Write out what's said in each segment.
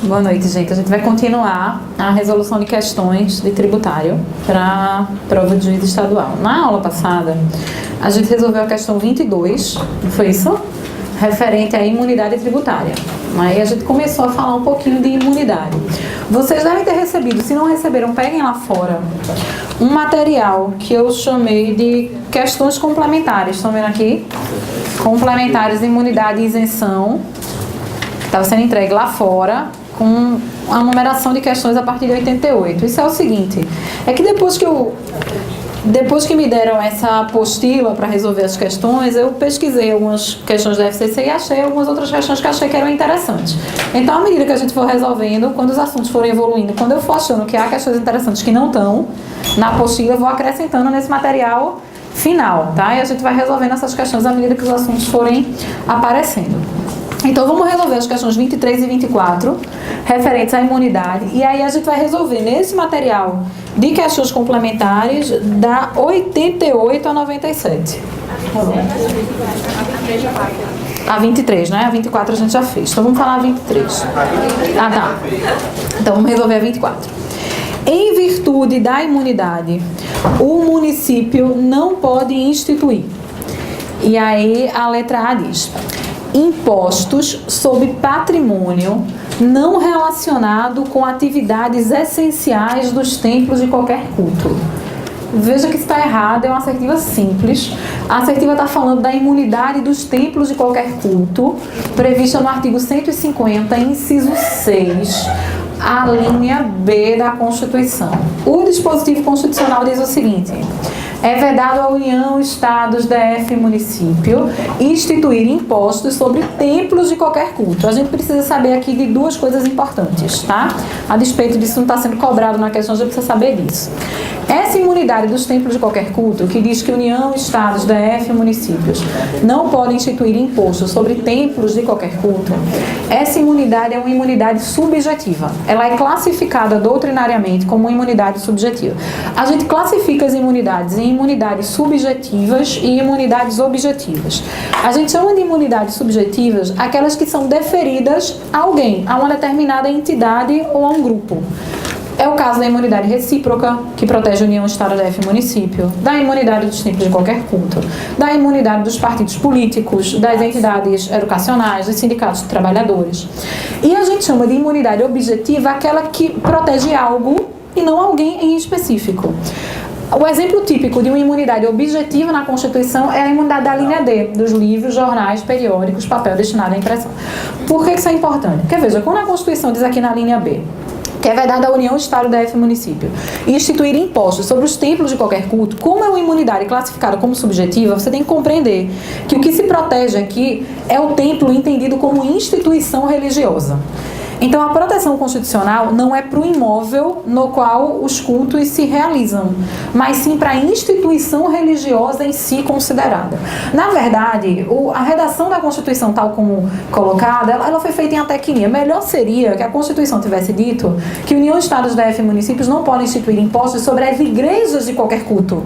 Boa noite, gente. A gente vai continuar a resolução de questões de tributário para a prova de juiz estadual. Na aula passada, a gente resolveu a questão 22, não foi isso? Referente à imunidade tributária. Aí a gente começou a falar um pouquinho de imunidade. Vocês devem ter recebido, se não receberam, peguem lá fora, um material que eu chamei de questões complementares. Estão vendo aqui? Complementares de imunidade e isenção. Estava sendo entregue lá fora, com a numeração de questões a partir de 88. Isso é o seguinte, é que depois que me deram essa apostila para resolver as questões, eu pesquisei algumas questões da FCC e achei algumas outras questões que achei que eram interessantes. Então, à medida que a gente for resolvendo, quando os assuntos forem evoluindo, quando eu for achando que há questões interessantes que não estão na apostila, eu vou acrescentando nesse material final, tá? E a gente vai resolvendo essas questões à medida que os assuntos forem aparecendo. Então, vamos resolver as questões 23 e 24, referentes à imunidade, e aí a gente vai resolver nesse material de questões complementares da 88 a 97. A 23, né? A 24 a gente já fez. Então, vamos falar a 23. Ah, tá. Então, vamos resolver a 24. Em virtude da imunidade, o município não pode instituir. E aí, a letra A diz: impostos sobre patrimônio não relacionado com atividades essenciais dos templos de qualquer culto. Veja que isso está errado, é uma assertiva simples. A assertiva está falando da imunidade dos templos de qualquer culto, prevista no artigo 150, inciso 6, a linha B da Constituição. O dispositivo constitucional diz o seguinte: é vedado à União, Estados, DF e município instituir impostos sobre templos de qualquer culto. A gente precisa saber aqui de duas coisas importantes, tá? A despeito disso não está sendo cobrado na questão, a gente precisa saber disso. Essa imunidade dos templos de qualquer culto, que diz que União, Estados, DF e municípios não podem instituir impostos sobre templos de qualquer culto, essa imunidade é uma imunidade subjetiva. Ela é classificada doutrinariamente como uma imunidade subjetiva. A gente classifica as imunidades em imunidades subjetivas e imunidades objetivas. A gente chama de imunidades subjetivas aquelas que são deferidas a alguém, a uma determinada entidade ou a um grupo. É o caso da imunidade recíproca, que protege a União, Estado, DF e município, da imunidade dos templos de qualquer culto, da imunidade dos partidos políticos, das entidades educacionais, dos sindicatos de trabalhadores. E a gente chama de imunidade objetiva aquela que protege algo e não alguém em específico. O exemplo típico de uma imunidade objetiva na Constituição é a imunidade da linha D, dos livros, jornais, periódicos, papel destinado à impressão. Por que isso é importante? Porque, veja, quando a Constituição diz aqui na linha B que é vedada à União, Estado, DF e município, e instituir impostos sobre os templos de qualquer culto, como é uma imunidade classificada como subjetiva, você tem que compreender que o que se protege aqui é o templo entendido como instituição religiosa. Então, a proteção constitucional não é para o imóvel no qual os cultos se realizam, mas sim para a instituição religiosa em si considerada. Na verdade, a redação da Constituição, tal como colocada, ela foi feita em atecnia. Melhor seria que a Constituição tivesse dito que União, Estados, DF e municípios não podem instituir impostos sobre as igrejas de qualquer culto.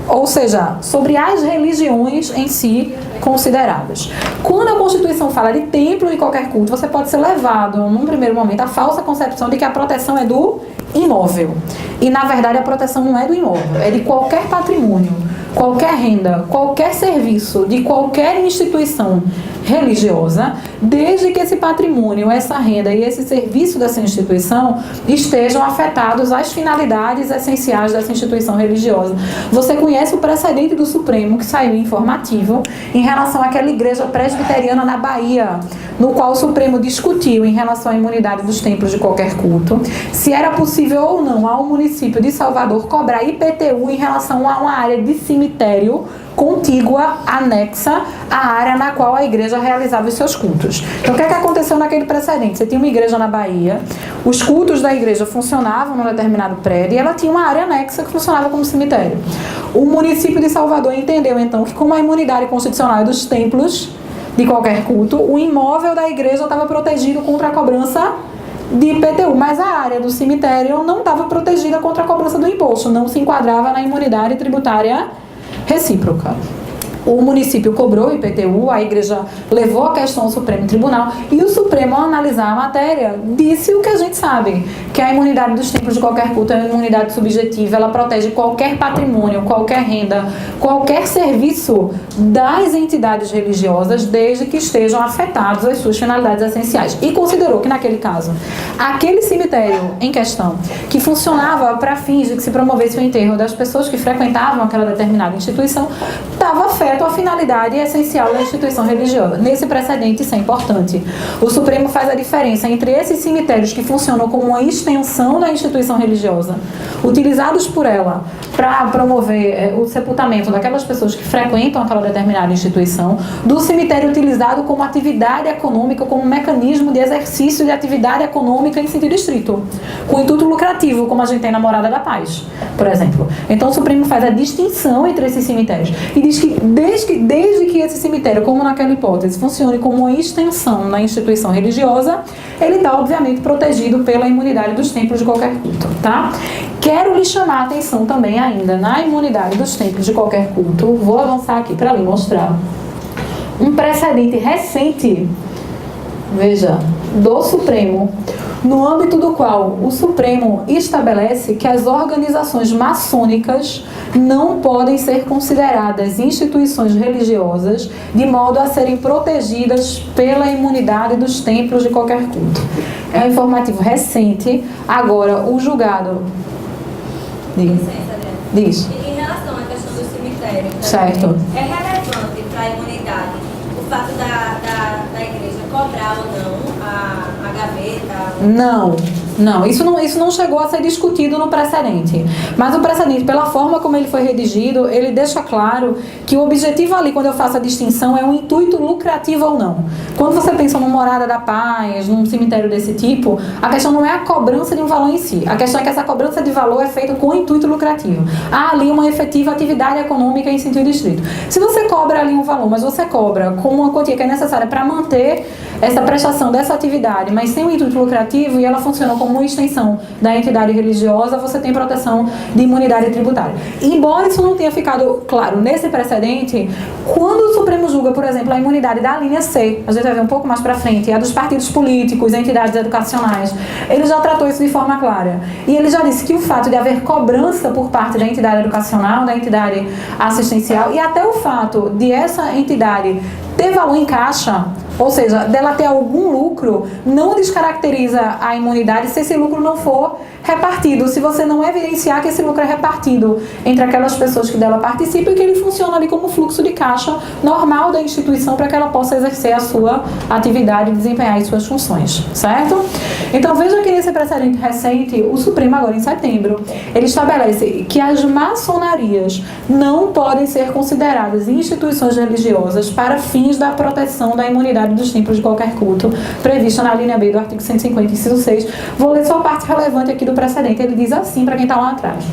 Ou seja, sobre as religiões em si consideradas. Quando a Constituição fala de templo de qualquer culto, você pode ser levado, num primeiro momento, à falsa concepção de que a proteção é do imóvel. E, na verdade, a proteção não é do imóvel, é de qualquer patrimônio, qualquer renda, qualquer serviço, de qualquer instituição religiosa, desde que esse patrimônio, essa renda e esse serviço dessa instituição estejam afetados às finalidades essenciais dessa instituição religiosa. Você conhece o precedente do Supremo, que saiu informativo, em relação àquela igreja presbiteriana na Bahia, no qual o Supremo discutiu em relação à imunidade dos templos de qualquer culto, se era possível ou não ao município de Salvador cobrar IPTU em relação a uma área de cemitério contígua, anexa à área na qual a igreja realizava os seus cultos. Então, o que é que aconteceu naquele precedente? Você tinha uma igreja na Bahia, os cultos da igreja funcionavam num determinado prédio e ela tinha uma área anexa que funcionava como cemitério. O município de Salvador entendeu, então, que como a imunidade constitucional é dos templos de qualquer culto, o imóvel da igreja estava protegido contra a cobrança de IPTU, mas a área do cemitério não estava protegida contra a cobrança do imposto, não se enquadrava na imunidade tributária recíproca. O município cobrou o IPTU, a igreja levou a questão ao Supremo Tribunal e o Supremo, ao analisar a matéria, disse o que a gente sabe, que a imunidade dos templos de qualquer culto é uma imunidade subjetiva, ela protege qualquer patrimônio, qualquer renda, qualquer serviço das entidades religiosas, desde que estejam afetados as suas finalidades essenciais. E considerou que, naquele caso, aquele cemitério em questão, que funcionava para fins de que se promovesse o enterro das pessoas que frequentavam aquela determinada instituição, estava afeto à finalidade essencial da instituição religiosa. Nesse precedente, isso é importante. O Supremo faz a diferença entre esses cemitérios que funcionam como uma extensão da instituição religiosa, utilizados por ela para promover o sepultamento daquelas pessoas que frequentam aquela determinada instituição, do cemitério utilizado como atividade econômica, como mecanismo de exercício de atividade econômica em sentido estrito, com intuito lucrativo, como a gente tem na Morada da Paz, por exemplo. Então o Supremo faz a distinção entre esses cemitérios e diz que desde que esse cemitério, como naquela hipótese, funcione como uma extensão da instituição religiosa, ele está obviamente protegido pela imunidade dos templos de qualquer culto, tá? Quero lhe chamar a atenção também ainda na imunidade dos templos de qualquer culto. Vou avançar aqui para lhe mostrar um precedente recente, veja, do Supremo, no âmbito do qual o Supremo estabelece que as organizações maçônicas não podem ser consideradas instituições religiosas de modo a serem protegidas pela imunidade dos templos de qualquer culto. É um informativo recente. Agora, o julgado... Diz. Em relação à questão do cemitério, certo. É relevante para a imunidade o fato da igreja cobrar ou não a gaveta? Não, isso não chegou a ser discutido no precedente. Mas o precedente, pela forma como ele foi redigido, ele deixa claro que o objetivo ali, quando eu faço a distinção, é um intuito lucrativo ou não. Quando você pensa numa Morada da Paz, num cemitério desse tipo, a questão não é a cobrança de um valor em si. A questão é que essa cobrança de valor é feita com intuito lucrativo. Há ali uma efetiva atividade econômica em sentido estrito. Se você cobra ali um valor, mas você cobra com uma quantia que é necessária para manter essa prestação dessa atividade, mas sem um intuito lucrativo, e ela funciona como uma extensão da entidade religiosa, você tem proteção de imunidade tributária. Embora isso não tenha ficado claro nesse precedente, quando o Supremo julga, por exemplo, a imunidade da linha C, a gente vai ver um pouco mais para frente, a dos partidos políticos, entidades educacionais, ele já tratou isso de forma clara. E ele já disse que o fato de haver cobrança por parte da entidade educacional, da entidade assistencial, e até o fato de essa entidade ter valor em caixa, ou seja, dela ter algum lucro, não descaracteriza a imunidade se esse lucro não for repartido, se você não evidenciar que esse lucro é repartido entre aquelas pessoas que dela participam e que ele funciona ali como fluxo de caixa normal da instituição para que ela possa exercer a sua atividade e desempenhar as suas funções, certo? Então veja que nesse precedente recente, o Supremo agora em setembro, ele estabelece que as maçonarias não podem ser consideradas instituições religiosas para fins da proteção da imunidade dos templos de qualquer culto, prevista na linha B do artigo 150, inciso 6. Vou ler só a parte relevante aqui do precedente. Ele diz assim, para quem está lá atrás: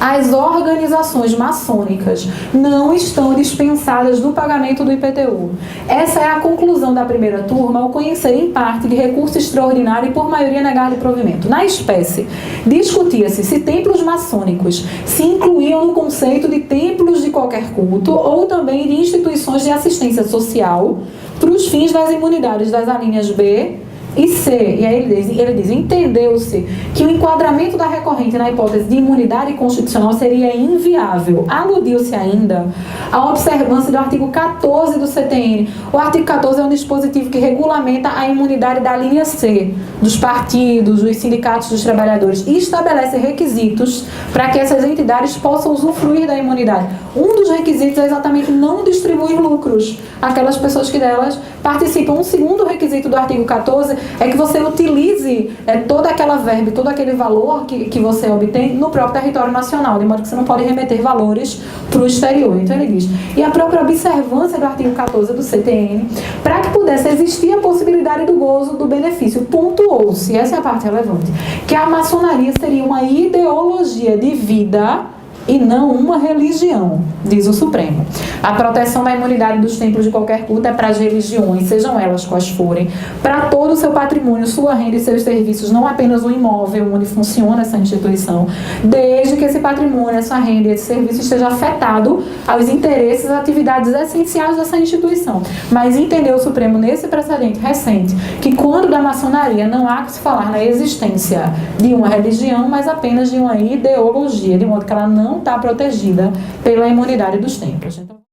as organizações maçônicas não estão dispensadas do pagamento do IPTU. Essa é a conclusão da primeira turma ao conhecer em parte de recurso extraordinário e por maioria negar de provimento. Na espécie, discutia-se se templos maçônicos se incluíam no conceito de templos de qualquer culto ou também de instituições de assistência social para os fins das imunidades das alíneas B e C. E aí ele diz, entendeu-se que o enquadramento da recorrente na hipótese de imunidade constitucional seria inviável. Aludiu-se ainda à observância do artigo 14 do CTN. O artigo 14 é um dispositivo que regulamenta a imunidade da linha C, dos partidos, dos sindicatos dos trabalhadores, e estabelece requisitos para que essas entidades possam usufruir da imunidade. Um dos requisitos é exatamente não distribuir lucros àquelas pessoas que delas participam. Um segundo requisito do artigo 14 é que você utilize toda aquela verba, todo aquele valor que você obtém no próprio território nacional, de modo que você não pode remeter valores para o exterior. Então ele diz, e a própria observância do artigo 14 do CTN, para que pudesse existir a possibilidade do gozo do benefício, pontuou-se, essa é a parte relevante, que a maçonaria seria uma ideologia de vida e não uma religião, diz o Supremo. A proteção da imunidade dos templos de qualquer culto é para as religiões, sejam elas quais forem, para todo o seu patrimônio, sua renda e seus serviços, não apenas o imóvel onde funciona essa instituição, desde que esse patrimônio, essa renda e esse serviço esteja afetado aos interesses e atividades essenciais dessa instituição. Mas entendeu o Supremo nesse precedente recente que quando da maçonaria não há que se falar na existência de uma religião, mas apenas de uma ideologia, de modo que ela não está protegida pela imunidade dos templos. Então,